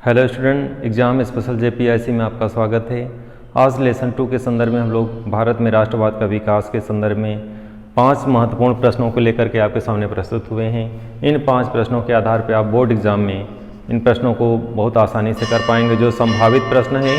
Hello student, exam special जेपीआईसी में आपका स्वागत है। आज लेसन 2 के संदर्भ में हम लोग भारत में राष्ट्रवाद का विकास के संदर्भ में 5 महत्वपूर्ण प्रश्नों को लेकर के आपके सामने प्रस्तुत हुए हैं। इन 5 प्रश्नों के आधार पर आप बोर्ड एग्जाम में इन प्रश्नों को बहुत आसानी से कर पाएंगे, जो संभावित प्रश्न हैं,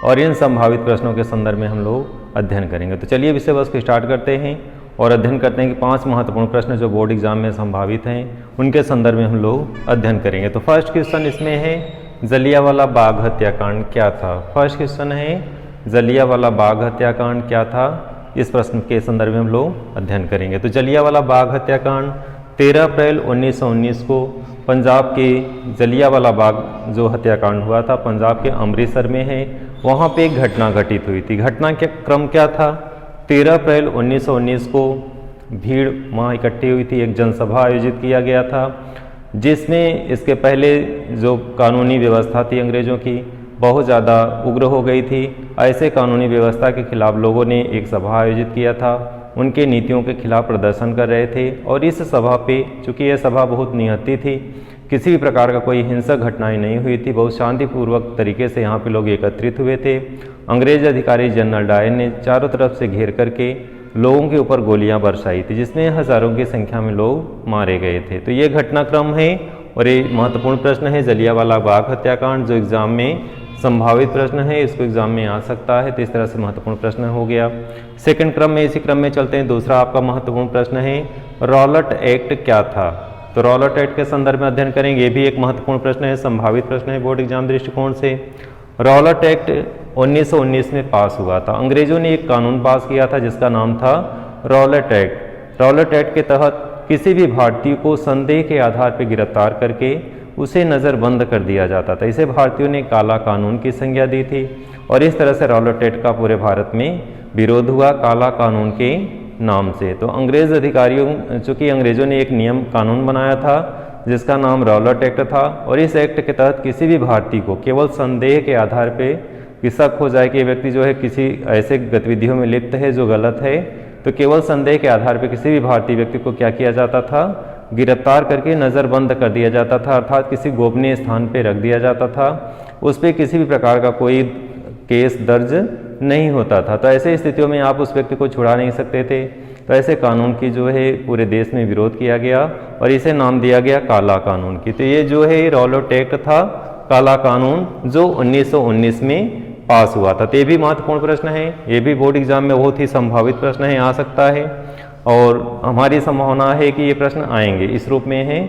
और इन संभावित प्रश्नों के संदर्भ में हम लोग अध्ययन करेंगे। तो चलिए विषय वस्तु को स्टार्ट करते हैं और अध्ययन करते हैं कि 5 महत्वपूर्ण प्रश्न जो बोर्ड एग्जाम में संभावित हैं उनके संदर्भ में हम लोग अध्ययन करेंगे। तो फर्स्ट क्वेश्चन इसमें है, जलियांवाला बाग हत्याकांड क्या था। फर्स्ट क्वेश्चन है, जलियांवाला बाग हत्याकांड क्या था। इस प्रश्न के संदर्भ में हम लोग अध्ययन करेंगे। तो जलियांवाला बाग हत्याकांड 13 अप्रैल 1919 को पंजाब के जलियांवाला बाग जो हत्याकांड हुआ था, पंजाब के अमृतसर में है। वहाँ पे एक घटना घटित हुई थी। घटना के क्रम क्या था? 13 अप्रैल 1919 को भीड़ वहाँ इकट्ठी हुई थी, एक जनसभा आयोजित किया गया था, जिसमें इसके पहले जो कानूनी व्यवस्था थी अंग्रेज़ों की बहुत ज़्यादा उग्र हो गई थी। ऐसे कानूनी व्यवस्था के खिलाफ लोगों ने एक सभा आयोजित किया था, उनके नीतियों के खिलाफ प्रदर्शन कर रहे थे। और इस सभा पे, चूँकि यह सभा बहुत निहत्थी थी, किसी भी प्रकार का कोई हिंसक घटनाएं नहीं हुई थी, बहुत शांतिपूर्वक तरीके से यहाँ पे लोग एकत्रित हुए थे। अंग्रेज अधिकारी जनरल डायर ने चारों तरफ से घेर करके लोगों के ऊपर गोलियां बरसाई थी, जिसमें हज़ारों की संख्या में लोग मारे गए थे। तो ये घटनाक्रम है और ये महत्वपूर्ण प्रश्न है, जलियांवाला बाग हत्याकांड, जो एग्जाम में संभावित प्रश्न है, इसको एग्जाम में आ सकता है। तो इस तरह से महत्वपूर्ण प्रश्न हो गया। सेकंड क्रम में, इसी क्रम में चलते हैं। दूसरा आपका महत्वपूर्ण प्रश्न है, रॉलेट एक्ट क्या था। तो रॉलेट एक्ट के संदर्भ में अध्ययन करेंगे। ये भी एक महत्वपूर्ण प्रश्न है, संभावित प्रश्न है बोर्ड एग्जाम दृष्टिकोण से। रॉलेट एक्ट 1919 में पास हुआ था। अंग्रेजों ने एक कानून पास किया था जिसका नाम था रॉलेट एक्ट। रॉलेट एक्ट के तहत किसी भी भारतीय को संदेह के आधार पर गिरफ्तार करके उसे नज़रबंद कर दिया जाता था। इसे भारतीयों ने काला कानून की संज्ञा दी थी और इस तरह से रॉलेट एक्ट का पूरे भारत में विरोध हुआ काला कानून के नाम से। तो अंग्रेज अधिकारियों, चूँकि अंग्रेजों ने एक नियम कानून बनाया था जिसका नाम रॉलेट एक्ट था, और इस एक्ट के तहत किसी भी भारतीय को केवल संदेह के आधार पे कि शक हो जाए कि ये व्यक्ति जो है किसी ऐसे गतिविधियों में लिप्त है जो गलत है, तो केवल संदेह के आधार पे किसी भी भारतीय व्यक्ति को क्या किया जाता था? गिरफ्तार करके नज़रबंद कर दिया जाता था, अर्थात किसी गोपनीय स्थान पे रख दिया जाता था। उस पर किसी भी प्रकार का कोई केस दर्ज नहीं होता था। तो ऐसे स्थितियों में आप उस व्यक्ति को छुड़ा नहीं सकते थे। तो ऐसे कानून की जो है पूरे देश में विरोध किया गया और इसे नाम दिया गया काला कानून की। तो ये जो है रॉलेट एक्ट था, काला कानून, जो 1919 में पास हुआ था। तो ये भी महत्वपूर्ण प्रश्न है, ये भी बोर्ड एग्जाम में बहुत ही संभावित प्रश्न है, आ सकता है और हमारी संभावना है कि ये प्रश्न आएंगे, इस रूप में है।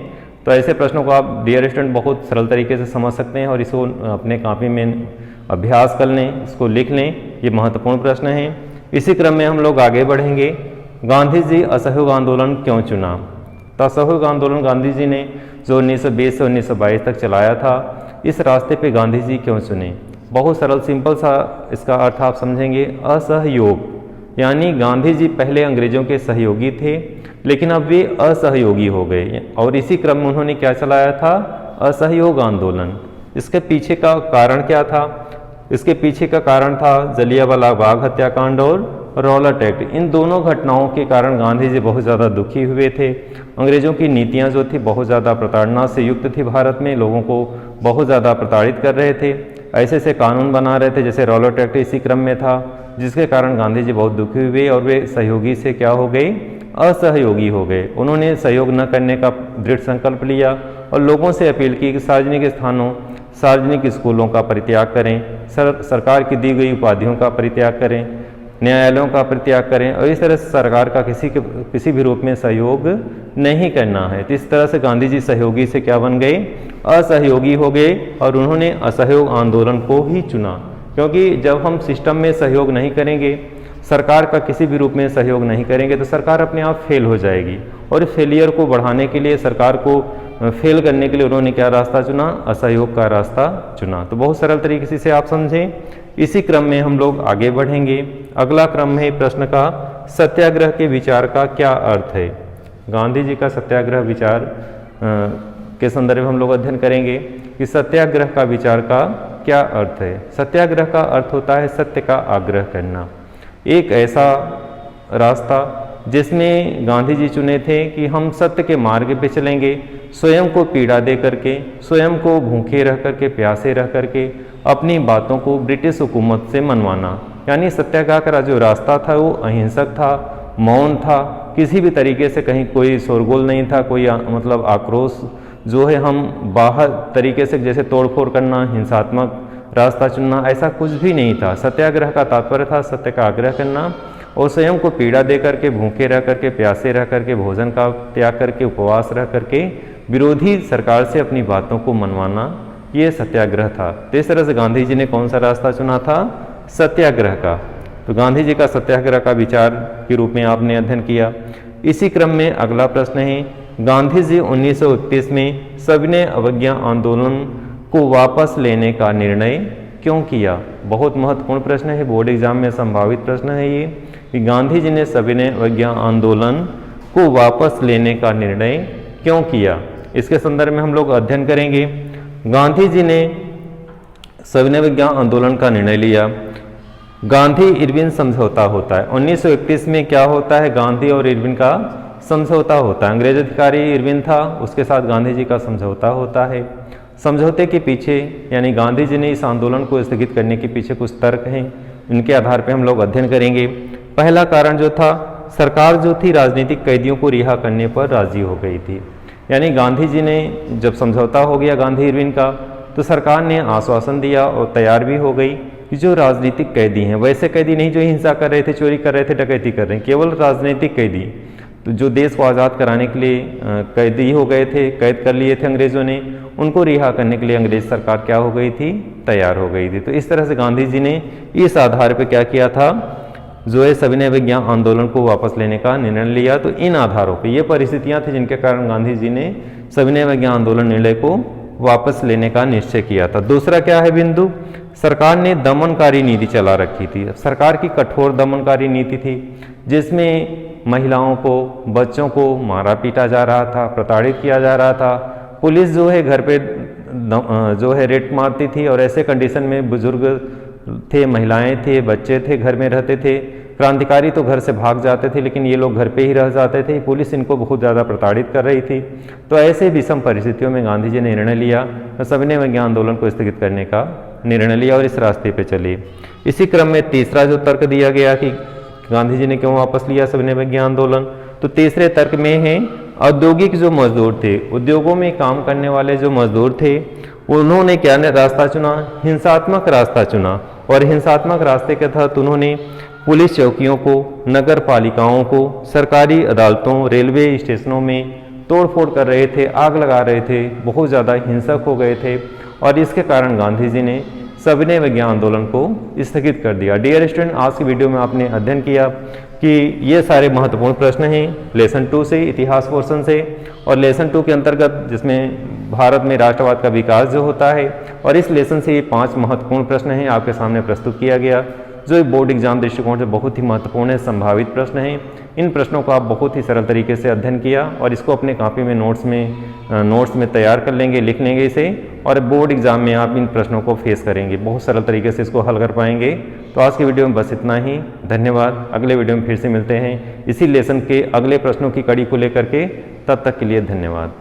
तो ऐसे प्रश्नों को आप डियर स्टूडेंट बहुत सरल तरीके से समझ सकते हैं और इसको अपने कॉपी में अभ्यास कर लें, इसको लिख लें। ये महत्वपूर्ण प्रश्न है। इसी क्रम में हम लोग आगे बढ़ेंगे। गांधी जी असहयोग आंदोलन क्यों चुना? तो असहयोग आंदोलन गांधी जी ने जो 1920 से 1922 तक चलाया था, इस रास्ते पे गांधी जी क्यों चुने? बहुत सरल सिंपल सा इसका अर्थ आप समझेंगे। असहयोग यानी गांधी जी पहले अंग्रेजों के सहयोगी थे, लेकिन अब वे असहयोगी हो गए और इसी क्रम में उन्होंने क्या चलाया था? असहयोग आंदोलन। इसके पीछे का कारण क्या था? इसके पीछे का कारण था जलियांवाला बाग हत्याकांड और रॉलेट एक्ट। इन दोनों घटनाओं के कारण गांधी जी बहुत ज़्यादा दुखी हुए थे। अंग्रेज़ों की नीतियां जो थी बहुत ज़्यादा प्रताड़ना से युक्त थी, भारत में लोगों को बहुत ज़्यादा प्रताड़ित कर रहे थे। ऐसे ऐसे कानून बना रहे थे, जैसे रॉलेट एक्ट इसी क्रम में था, जिसके कारण गांधी जी बहुत दुखी हुए और वे सहयोगी से क्या हो गए? असहयोगी हो गए। उन्होंने सहयोग न करने का दृढ़ संकल्प लिया और लोगों से अपील की कि सार्वजनिक स्थानों, सार्वजनिक स्कूलों का परित्याग करें, सरकार की दी गई उपाधियों का परित्याग करें, न्यायालयों का परित्याग करें और इस तरह से सरकार का किसी भी रूप में सहयोग नहीं करना है। तो इस तरह से गांधी जी सहयोगी से क्या बन गए? असहयोगी हो गए और उन्होंने असहयोग आंदोलन को ही चुना, क्योंकि जब हम सिस्टम में सहयोग नहीं करेंगे, सरकार का किसी भी रूप में सहयोग नहीं करेंगे, तो सरकार अपने आप फेल हो जाएगी। और फेलियर को बढ़ाने के लिए, सरकार को फेल करने के लिए उन्होंने क्या रास्ता चुना? असहयोग का रास्ता चुना। तो बहुत सरल तरीके से आप समझें। इसी क्रम में हम लोग आगे बढ़ेंगे। अगला क्रम है प्रश्न का, सत्याग्रह के विचार का क्या अर्थ है? गांधी जी का सत्याग्रह विचार के संदर्भ में हम लोग अध्ययन करेंगे कि सत्याग्रह का विचार का क्या अर्थ है। सत्याग्रह का अर्थ होता है सत्य का आग्रह करना, एक ऐसा रास्ता जिसमें गांधी जी चुने थे कि हम सत्य के मार्ग पे चलेंगे, स्वयं को पीड़ा दे करके, स्वयं को भूखे रह करके, प्यासे रह करके अपनी बातों को ब्रिटिश हुकूमत से मनवाना। यानी सत्याग्रह का जो रास्ता था वो अहिंसक था, मौन था, किसी भी तरीके से कहीं कोई शोरगुल नहीं था, कोई मतलब आक्रोश जो है हम बाहर तरीके से जैसे तोड़फोड़ करना, हिंसात्मक रास्ता चुनना, ऐसा कुछ भी नहीं था। सत्याग्रह का तात्पर्य था सत्य का आग्रह करना और स्वयं को पीड़ा दे करके, भूखे रह करके, प्यासे रह करके, भोजन का त्याग करके, उपवास रह करके विरोधी सरकार से अपनी बातों को मनवाना, ये सत्याग्रह था। तो इस तरह से गांधी जी ने कौन सा रास्ता चुना था? सत्याग्रह का। तो गांधी जी का सत्याग्रह का विचार के रूप में आपने अध्ययन किया। इसी क्रम में अगला प्रश्न है, गांधी जी 1931 में सविनय अवज्ञा आंदोलन को वापस लेने का निर्णय क्यों किया? बहुत महत्वपूर्ण प्रश्न है, बोर्ड एग्जाम में संभावित प्रश्न है ये, कि गांधी जी ने सविनय अवज्ञा आंदोलन को वापस लेने का निर्णय क्यों किया? इसके संदर्भ में हम लोग अध्ययन करेंगे। गांधी जी ने सविनय अवज्ञा आंदोलन का निर्णय लिया। गांधी इरविन समझौता होता है 1931 में। क्या होता है? गांधी और इरविन का समझौता होता है। अंग्रेज अधिकारी इरविन था, उसके साथ गांधी जी का समझौता होता है। समझौते के पीछे यानी गांधी जी ने इस आंदोलन को स्थगित करने के पीछे कुछ तर्क हैं, इनके आधार पर हम लोग अध्ययन करेंगे। पहला कारण जो था, सरकार जो थी राजनीतिक कैदियों को रिहा करने पर राजी हो गई थी। यानी गांधी जी ने जब समझौता हो गया गांधी इरविन का, तो सरकार ने आश्वासन दिया और तैयार भी हो गई कि जो राजनीतिक कैदी हैं, वैसे कैदी नहीं जो हिंसा कर रहे थे, चोरी कर रहे थे, डकैती कर रहे हैं, केवल राजनीतिक कैदी, तो जो देश को आज़ाद कराने के लिए कैदी हो गए थे, कैद कर लिए थे अंग्रेज़ों ने, उनको रिहा करने के लिए अंग्रेज सरकार क्या हो गई थी? तैयार हो गई थी। तो इस तरह से गांधी जी ने इस आधार पर क्या किया था? जो है सविनय अवज्ञा आंदोलन को वापस लेने का निर्णय लिया। तो इन आधारों पे ये परिस्थितियां थी जिनके कारण गांधी जी ने सविनय अवज्ञा आंदोलन निर्णय को वापस लेने का निश्चय किया था। दूसरा क्या है बिंदु? सरकार ने दमनकारी नीति चला रखी थी। सरकार की कठोर दमनकारी नीति थी जिसमें महिलाओं को, बच्चों को मारा पीटा जा रहा था, प्रताड़ित किया जा रहा था। पुलिस जो है घर पे जो है रेड मारती थी और ऐसे कंडीशन में बुजुर्ग थे, महिलाएं थे, बच्चे थे, घर में रहते थे। क्रांतिकारी तो घर से भाग जाते थे, लेकिन ये लोग घर पे ही रह जाते थे। पुलिस इनको बहुत ज़्यादा प्रताड़ित कर रही थी। तो ऐसे विषम परिस्थितियों में गांधी जी ने निर्णय लिया, सविनय अवज्ञा आंदोलन को स्थगित करने का निर्णय लिया और इस रास्ते पे चले। इसी क्रम में तीसरा जो तर्क दिया गया कि गांधी जी ने क्यों वापस लिया सविनय अवज्ञा आंदोलन, तो तीसरे तर्क में है औद्योगिक जो मजदूर थे, उद्योगों में काम करने वाले जो मजदूर थे, उन्होंने क्या रास्ता चुना? हिंसात्मक रास्ता चुना। और हिंसात्मक रास्ते के तहत उन्होंने पुलिस चौकियों को, नगर पालिकाओं को, सरकारी अदालतों, रेलवे स्टेशनों में तोड़फोड़ कर रहे थे, आग लगा रहे थे, बहुत ज़्यादा हिंसक हो गए थे और इसके कारण गांधी जी ने सविनय अवज्ञा आंदोलन को स्थगित कर दिया। डियर स्टूडेंट, आज की वीडियो में आपने अध्ययन किया कि ये सारे महत्वपूर्ण प्रश्न हैं लेसन 2 से, इतिहास पोर्शन से, और लेसन 2 के अंतर्गत जिसमें भारत में राष्ट्रवाद का विकास जो होता है, और इस लेसन से ये 5 महत्वपूर्ण प्रश्न हैं आपके सामने प्रस्तुत किया गया, जो बोर्ड एग्जाम दृष्टिकोण से बहुत ही महत्वपूर्ण है, संभावित प्रश्न हैं। इन प्रश्नों को आप बहुत ही सरल तरीके से अध्ययन किया और इसको अपने कॉपी में नोट्स में तैयार कर लेंगे, लिख लेंगे इसे, और बोर्ड एग्जाम में आप इन प्रश्नों को फेस करेंगे, बहुत सरल तरीके से इसको हल कर पाएंगे। तो आज की वीडियो में बस इतना ही, धन्यवाद। अगले वीडियो में फिर से मिलते हैं इसी लेसन के अगले प्रश्नों की कड़ी को लेकर के, तब तक के लिए धन्यवाद।